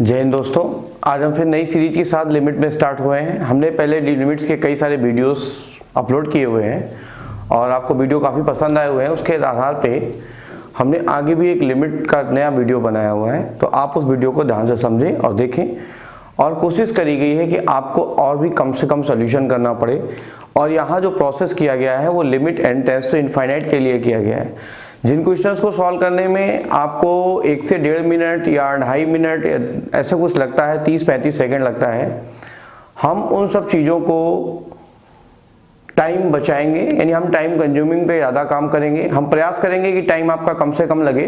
जय हिंद दोस्तों, आज हम फिर नई सीरीज के साथ लिमिट में स्टार्ट हुए हैं। हमने पहले लिमिट्स के कई सारे वीडियोस अपलोड किए हुए हैं और आपको वीडियो काफ़ी पसंद आए हुए हैं। उसके आधार पे हमने आगे भी एक लिमिट का नया वीडियो बनाया हुआ है, तो आप उस वीडियो को ध्यान से समझें और देखें। और कोशिश करी गई है कि आपको और भी कम से कम सोल्यूशन करना पड़े। और यहाँ जो प्रोसेस किया गया है वो limit n tends to infinite के लिए किया गया है। जिन क्वेश्चंस को सॉल्व करने में आपको 1 से 1.5 मिनट या 2.5 मिनट ऐसा कुछ लगता है, 30-35 सेकंड लगता है, हम उन सब चीज़ों को टाइम बचाएंगे, यानी हम टाइम कंज्यूमिंग पे ज़्यादा काम करेंगे। हम प्रयास करेंगे कि टाइम आपका कम से कम लगे।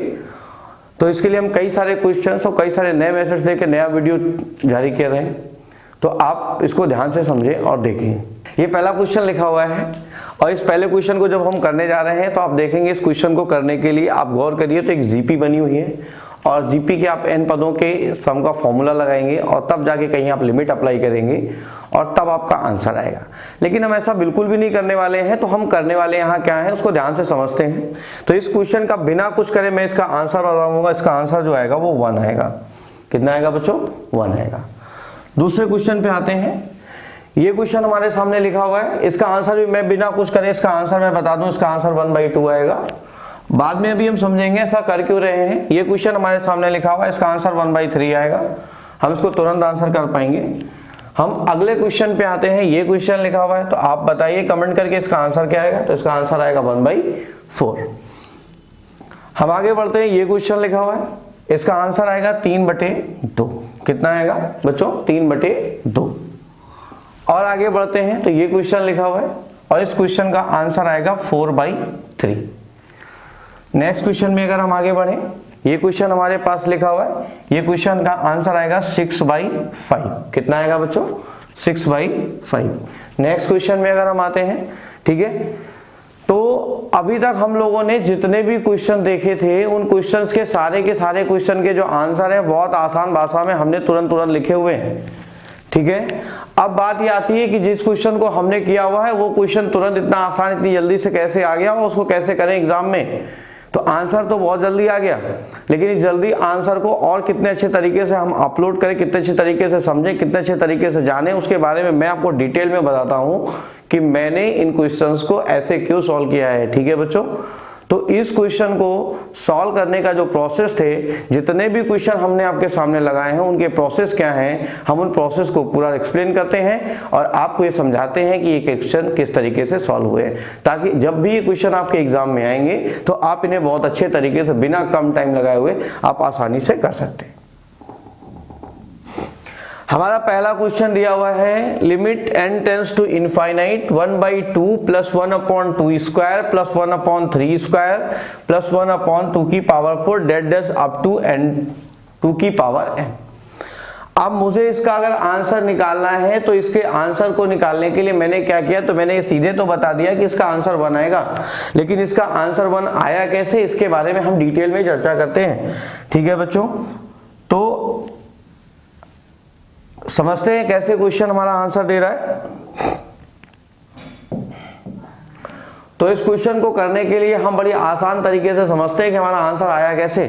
तो इसके लिए हम कई सारे क्वेश्चंस और कई सारे नए मेथड्स देकर नया वीडियो जारी कर रहे हैं, तो आप इसको ध्यान से समझें और देखें। ये पहला क्वेश्चन लिखा हुआ है और इस पहले क्वेश्चन को जब हम करने जा रहे हैं तो आप देखेंगे इस क्वेश्चन को करने के लिए आप गौर करिए तो एक जीपी बनी हुई है और जीपी के आप n पदों के सम का फॉर्मूला लगाएंगे और तब जाके कहीं आप लिमिट अप्लाई करेंगे और तब आपका आंसर आएगा। लेकिन हम ऐसा बिल्कुल भी नहीं करने वाले हैं, तो हम करने वाले यहाँ क्या है उसको ध्यान से समझते हैं। तो इस क्वेश्चन का बिना कुछ करे मैं इसका आंसर बताऊंगा। इसका आंसर जो आएगा वो 1 आएगा। कितना आएगा बच्चों? 1 आएगा। दूसरे क्वेश्चन पे आते हैं। ये क्वेश्चन हमारे सामने लिखा हुआ है, इसका आंसर भी मैं बिना कुछ करे इसका आंसर मैं बता दूं, इसका आंसर 1/2 आएगा। बाद में अभी हम समझेंगे ऐसा कर क्यों रहे हैं। ये क्वेश्चन हमारे सामने लिखा हुआ है, इसका आंसर 1/3 आएगा। हम इसको तुरंत आंसर कर पाएंगे। हम अगले क्वेश्चन पे आते हैं। ये क्वेश्चन लिखा हुआ है, तो आप बताइए कमेंट करके इसका आंसर क्या आएगा। तो इसका आंसर आएगा 1/4। हम आगे बढ़ते हैं। ये क्वेश्चन लिखा हुआ है, इसका आंसर आएगा 3/2। कितना आएगा बच्चों? 3/2। और आगे बढ़ते हैं तो ये क्वेश्चन लिखा हुआ है और इस क्वेश्चन का आंसर आएगा 4/3। नेक्स्ट क्वेश्चन में अगर हम आगे बढ़े, ये क्वेश्चन हमारे पास लिखा हुआ है, ये क्वेश्चन का आंसर आएगा 6/5। कितना आएगा बच्चों? 6/5। नेक्स्ट क्वेश्चन में अगर हम आते हैं, ठीक है, तो अभी तक हम लोगों ने जितने भी क्वेश्चन देखे थे उन क्वेश्चंस के सारे क्वेश्चन के जो आंसर है बहुत आसान भाषा में हमने तुरंत लिखे हुए हैं। ठीक है, अब बात ये आती है कि जिस क्वेश्चन को हमने किया हुआ है वो क्वेश्चन तुरंत इतना आसान इतनी जल्दी से कैसे आ गया और उसको कैसे करें एग्जाम में। तो आंसर तो बहुत जल्दी आ गया, लेकिन इस जल्दी आंसर को और कितने अच्छे तरीके से हम अपलोड करें, कितने अच्छे तरीके से समझें, कितने अच्छे तरीके से जानें, उसके बारे में मैं आपको डिटेल में बताता हूं कि मैंने इन क्वेश्चंस को ऐसे क्यों सॉल्व किया है। ठीक है बच्चों, तो इस क्वेश्चन को सॉल्व करने का जो प्रोसेस थे, जितने भी क्वेश्चन हमने आपके सामने लगाए हैं उनके प्रोसेस क्या हैं, हम उन प्रोसेस को पूरा एक्सप्लेन करते हैं और आपको ये समझाते हैं कि ये क्वेश्चन किस तरीके से सॉल्व हुए, ताकि जब भी ये क्वेश्चन आपके एग्जाम में आएंगे तो आप इन्हें बहुत अच्छे तरीके से बिना कम टाइम लगाए हुए आप आसानी से कर सकते हैं। हमारा पहला क्वेश्चन दिया हुआ है, limit n tends to infinite 1/2 + 1/2 square + 1/3 square + 1/2 की power 4 date up to n2 की पावर n। अब मुझे इसका अगर आंसर निकालना है तो इसके आंसर को निकालने के लिए मैंने क्या किया, तो मैंने सीधे तो बता दिया कि इसका आंसर 1 आएगा, लेकिन इसका आंसर 1 आया कैसे इसके बारे में हम डिटेल में चर्चा करते हैं। ठीक है बच्चों, तो समझते हैं कैसे क्वेश्चन हमारा आंसर दे रहा है। तो इस क्वेश्चन को करने के लिए हम बड़ी आसान तरीके से समझते हैं कि हमारा आंसर आया कैसे।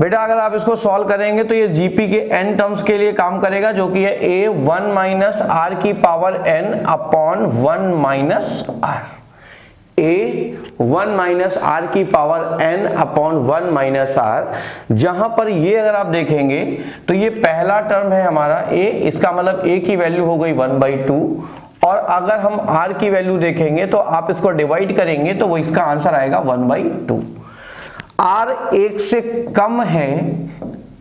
बेटा अगर आप इसको सॉल्व करेंगे तो ये जीपी के n टर्म्स के लिए काम करेगा, जो कि है a1 - r की power n upon 1 - r। a1 - r की पावर n अपॉन 1 - r। जहां पर ये अगर आप देखेंगे तो ये पहला टर्म है हमारा a, इसका मतलब a की वैल्यू हो गई 1/2 और अगर हम r की वैल्यू देखेंगे तो आप इसको डिवाइड करेंगे तो वो इसका आंसर आएगा 1/2। r 1 से कम है,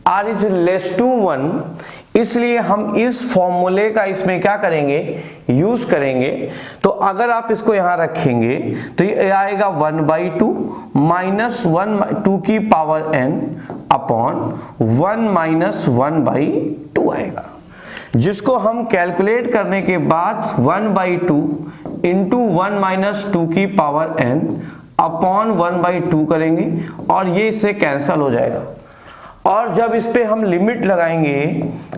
r इज लेस टू 1, इसलिए हम इस फॉर्मूले का इसमें क्या करेंगे, यूज करेंगे। तो अगर आप इसको यहां रखेंगे तो ये आएगा 1/2 - 1/2 की पावर n अपॉन 1 - 1/2 आएगा, जिसको हम कैलकुलेट करने के बाद 1/2 इंटू 1 - 2 की पावर n अपॉन 1/2 करेंगे और ये इससे कैंसल हो जाएगा। और जब इस पे हम लिमिट लगाएंगे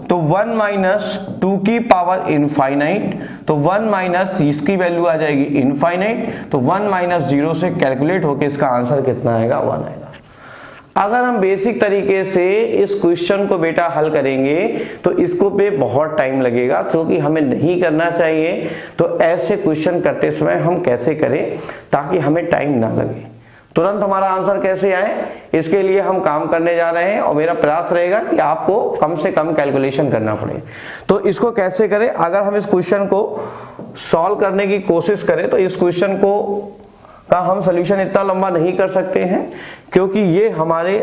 तो 1 - 2 की पावर इनफाइनाइट, तो 1 - इसकी वैल्यू आ जाएगी इनफाइनाइट, तो 1 - 0 से कैलकुलेट होकर इसका आंसर कितना आएगा, 1 आएगा। अगर हम बेसिक तरीके से इस क्वेश्चन को बेटा हल करेंगे तो इसको पे बहुत टाइम लगेगा, क्योंकि हमें नहीं करना चाहिए। तो ऐसे क्वेश्चन करते समय हम कैसे करें ताकि हमें टाइम ना लगे, तुरंत हमारा आंसर कैसे आए, इसके लिए हम काम करने जा रहे हैं। और मेरा प्रयास रहेगा कि आपको कम से कम कैलकुलेशन करना पड़े। तो इसको कैसे करें, अगर हम इस क्वेश्चन को सॉल्व करने की कोशिश करें तो इस क्वेश्चन को का हम सॉल्यूशन इतना लंबा नहीं कर सकते हैं, क्योंकि ये हमारे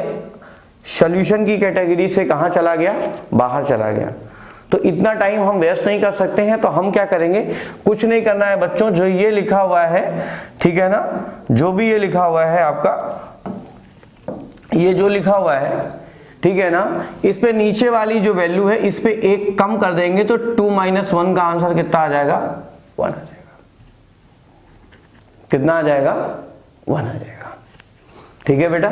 सॉल्यूशन की कैटेगरी से कहां चला गया, बाहर चला गया। तो इतना टाइम हम वेस्ट नहीं कर सकते हैं। तो हम क्या करेंगे, कुछ नहीं करना है बच्चों, जो ये लिखा हुआ है, ठीक है ना, जो भी ये लिखा हुआ है आपका, ये जो लिखा हुआ है, ठीक है ना, इस पे नीचे वाली जो वैल्यू है इस पे एक कम कर देंगे तो 2 - 1 का आंसर कितना आ जाएगा, 1 आ जाएगा। कितना आ जाएगा, 1 आ जाएगा। ठीक है बेटा,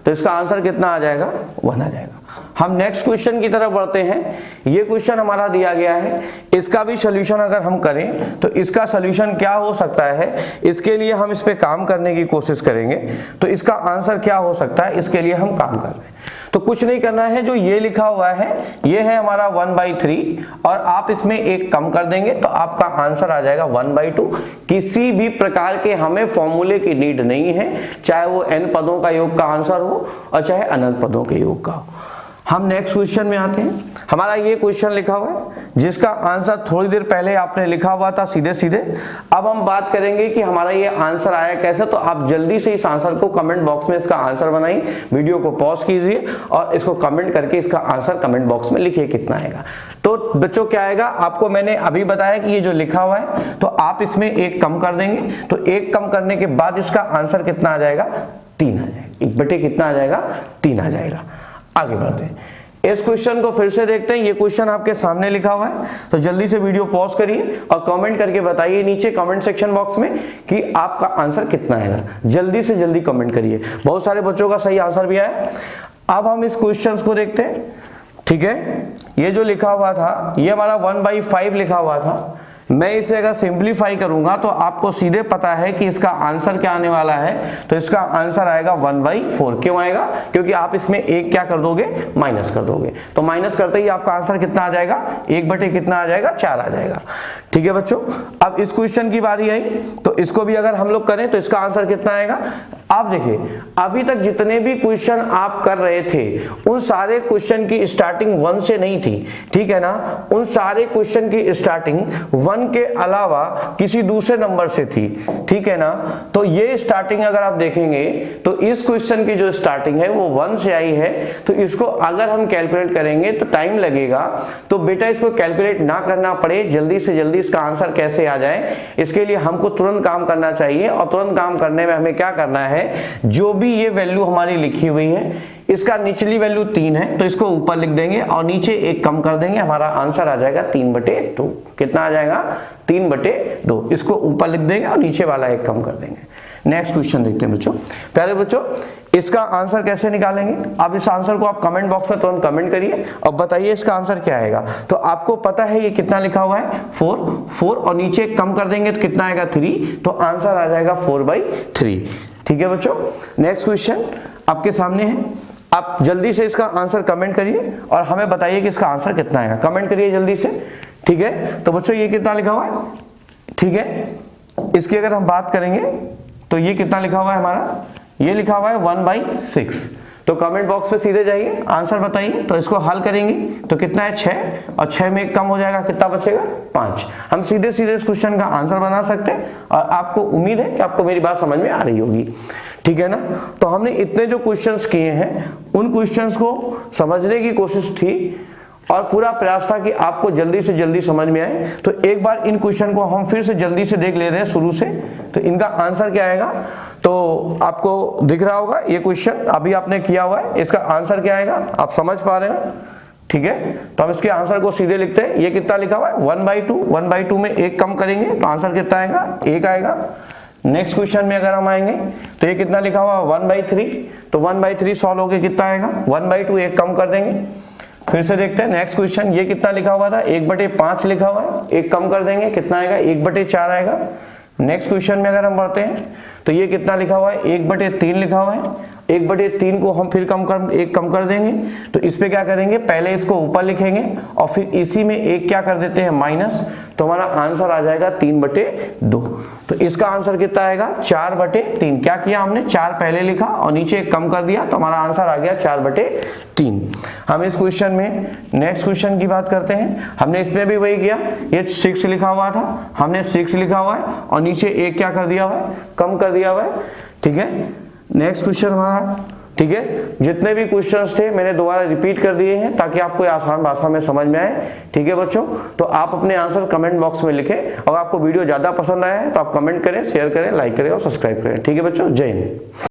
तो इसका आंसर कितना आ जाएगा, 1 आ जाएगा। हम नेक्स्ट क्वेश्चन की तरफ बढ़ते हैं। ये क्वेश्चन हमारा दिया गया है, इसका भी सॉल्यूशन अगर हम करें तो इसका सॉल्यूशन क्या हो सकता है, इसके लिए हम इस पे काम करने की कोशिश करेंगे। तो इसका आंसर क्या हो सकता है, इसके लिए हम काम कर रहे हैं। तो कुछ नहीं करना है, जो ये लिखा हुआ है ये है हमारा 1/3 और आप इसमें एक कम कर देंगे तो आपका आंसर आ जाएगा 1/2। किसी भी प्रकार के हमें फॉर्मूले की नीड नहीं है, चाहे वो n पदों का योग का आंसर हो और चाहे अनंत पदों के योग का हो। हम नेक्स्ट क्वेश्चन में आते हैं। हमारा ये क्वेश्चन लिखा हुआ है जिसका आंसर थोड़ी देर पहले आपने लिखा हुआ था सीधे सीधे। अब हम बात करेंगे कि हमारा ये आंसर आया कैसे। तो आप जल्दी से इस आंसर को कमेंट बॉक्स में इसका आंसर बनाइए, वीडियो को पॉज कीजिए और इसको कमेंट करके इसका आंसर कमेंट बॉक्स में लिखिए कितना आएगा। तो बच्चों क्या आएगा, आपको मैंने अभी बताया कि ये जो लिखा हुआ है तो आप इसमें एक कम कर देंगे, तो एक कम करने के बाद इसका आंसर कितना आ जाएगा, 3 आ जाएगा। 1/, कितना आ जाएगा, 3 आ जाएगा। आगे बढ़ते हैं, इस क्वेश्चन को फिर से देखते हैं। ये क्वेश्चन आपके सामने लिखा हुआ है, तो जल्दी से वीडियो पॉज करिए और कमेंट करके बताइए नीचे कमेंट सेक्शन बॉक्स में कि आपका आंसर कितना आएगा। जल्दी से जल्दी कमेंट करिए, बहुत सारे बच्चों का सही आंसर भी आया। अब हम इस क्वेश्चन को देखते हैं। ठीक है, ये जो लिखा हुआ था ये हमारा 1/5 लिखा हुआ था। मैं इसे अगर सिंप्लीफाई करूंगा तो आपको सीधे पता है कि इसका आंसर क्या आने वाला है। तो इसका आंसर आएगा 1/4। क्यों आएगा, क्योंकि आप इसमें एक क्या कर दोगे, माइनस कर दोगे। तो माइनस करते ही आपका आंसर कितना आ जाएगा, 1/, कितना आ जाएगा, 4 आ जाएगा। ठीक है बच्चों, अब इस क्वेश्चन की बारी आई, तो इसको भी अगर हम लोग करें तो इसका आंसर कितना आएगा। आप देखिए, अभी तक जितने भी क्वेश्चन आप कर रहे थे उन सारे क्वेश्चन की स्टार्टिंग 1 से नहीं थी। ठीक है ना, उन सारे क्वेश्चन की स्टार्टिंग 1 के अलावा किसी दूसरे नंबर से थी। ठीक है ना, तो ये स्टार्टिंग अगर आप देखेंगे तो इस क्वेश्चन की जो स्टार्टिंग है वो 1 से आई है। तो इसको अगर हम कैलकुलेट करेंगे तो टाइम लगेगा। तो बेटा इसको कैलकुलेट ना करना पड़े, जल्दी से जल्दी इसका आंसर कैसे आ जाए, इसके लिए हमको तुरंत काम करना चाहिए। और तुरंत काम करने में हमें क्या करना है, जो भी ये वैल्यू हमारी लिखी हुई है इसका निचली वैल्यू 3 है तो इसको ऊपर लिख देंगे और नीचे एक कम कर देंगे, हमारा आंसर आ जाएगा 3/2। कितना आ जाएगा, 3/2। इसको ऊपर लिख देंगे और नीचे वाला एक कम कर देंगे। नेक्स्ट क्वेश्चन देखते हैं बच्चों। प्यारे बच्चों, इसका आंसर कैसे निकालेंगे। अब इस आंसर को आप कमेंट बॉक्स में तुरंत कमेंट करिए और बताइए इसका आंसर क्या आएगा। तो आपको पता है ये कितना लिखा हुआ है, 4 और नीचे एक कम कर देंगे तो कितना आएगा, 3। तो आंसर आ जाएगा 4/3। ठीक है बच्चों, नेक्स्ट क्वेश्चन आपके सामने है। आप जल्दी से इसका आंसर कमेंट करिए और हमें बताइए कि इसका आंसर कितना आएगा। कमेंट करिए जल्दी से। ठीक है, तो बच्चों ये कितना लिखा हुआ है। ठीक है, इसकी अगर हम बात करेंगे तो ये कितना लिखा हुआ है हमारा, ये लिखा हुआ है 1/6। तो कमेंट बॉक्स पे सीधे जाइए, आंसर बताइए। तो इसको हल करेंगे तो कितना है, 6 और 6 में एक कम हो जाएगा, कितना बचेगा, 5। हम सीधे सीधे इस क्वेश्चन का आंसर बना सकते हैं और आपको उम्मीद है कि आपको मेरी बात समझ में आ रही होगी। ठीक है ना, तो हमने इतने जो क्वेश्चंस किए हैं उन क्वेश्चंस को समझने की कोशिश थी और पूरा प्रयास था कि आपको जल्दी से जल्दी समझ में आए। तो एक बार इन क्वेश्चन को हम फिर से जल्दी से देख ले रहे हैं शुरू से। तो इनका आंसर क्या आएगा, तो आपको दिख रहा होगा ये क्वेश्चन अभी आपने किया हुआ है, इसका आंसर क्या आएगा आप समझ पा रहे हैं। ठीक है, तो हम इसके आंसर को सीधे लिखते हैं। ये कितना लिखा हुआ है, 1/2। 1/2 में एक कम करेंगे तो आंसर कितना आएगा, 1 आएगा। नेक्स्ट क्वेश्चन में अगर हम आएंगे तो ये कितना लिखा हुआ है, 1/3। तो 1/3 सॉल्व होके कितना आएगा, 1/2 एक कम कर देंगे। फिर से देखते हैं नेक्स्ट क्वेश्चन, ये कितना लिखा हुआ था, 1/5 लिखा हुआ है, एक कम कर देंगे, कितना आएगा, 1/4 आएगा। नेक्स्ट क्वेश्चन में अगर हम बढ़ते हैं तो ये कितना लिखा हुआ है, 1/3 लिखा हुआ है। 1/3 को हम फिर कम कर देंगे, तो इस पे क्या करेंगे, पहले इसको ऊपर लिखेंगे और फिर इसी में एक क्या कर देते हैं माइनस, तो हमारा आंसर आ जाएगा 3/2। तो इसका आंसर कितना आएगा 4/3। क्या किया हमने, 4 पहले लिखा और नीचे एक कम कर दिया, तो हमारा आंसर आ गया 4/3। हम इस क्वेश्चन में नेक्स्ट क्वेश्चन की बात करते हैं। हमने इसमें भी वही किया, ये 6 लिखा हुआ था, हमने 6 लिखा हुआ है और नीचे एक क्या कर दिया हुआ है, कम कर दिया हुआ है। ठीक है, नेक्स्ट क्वेश्चन हमारा, ठीक है, जितने भी क्वेश्चंस थे मैंने दोबारा रिपीट कर दिए हैं ताकि आपको आसान भाषा में समझ में आए। ठीक है बच्चों, तो आप अपने आंसर कमेंट बॉक्स में लिखें। अगर आपको वीडियो ज्यादा पसंद आया है तो आप कमेंट करें, शेयर करें, लाइक करें और सब्सक्राइब करें। ठीक है बच्चों, जय हिंद।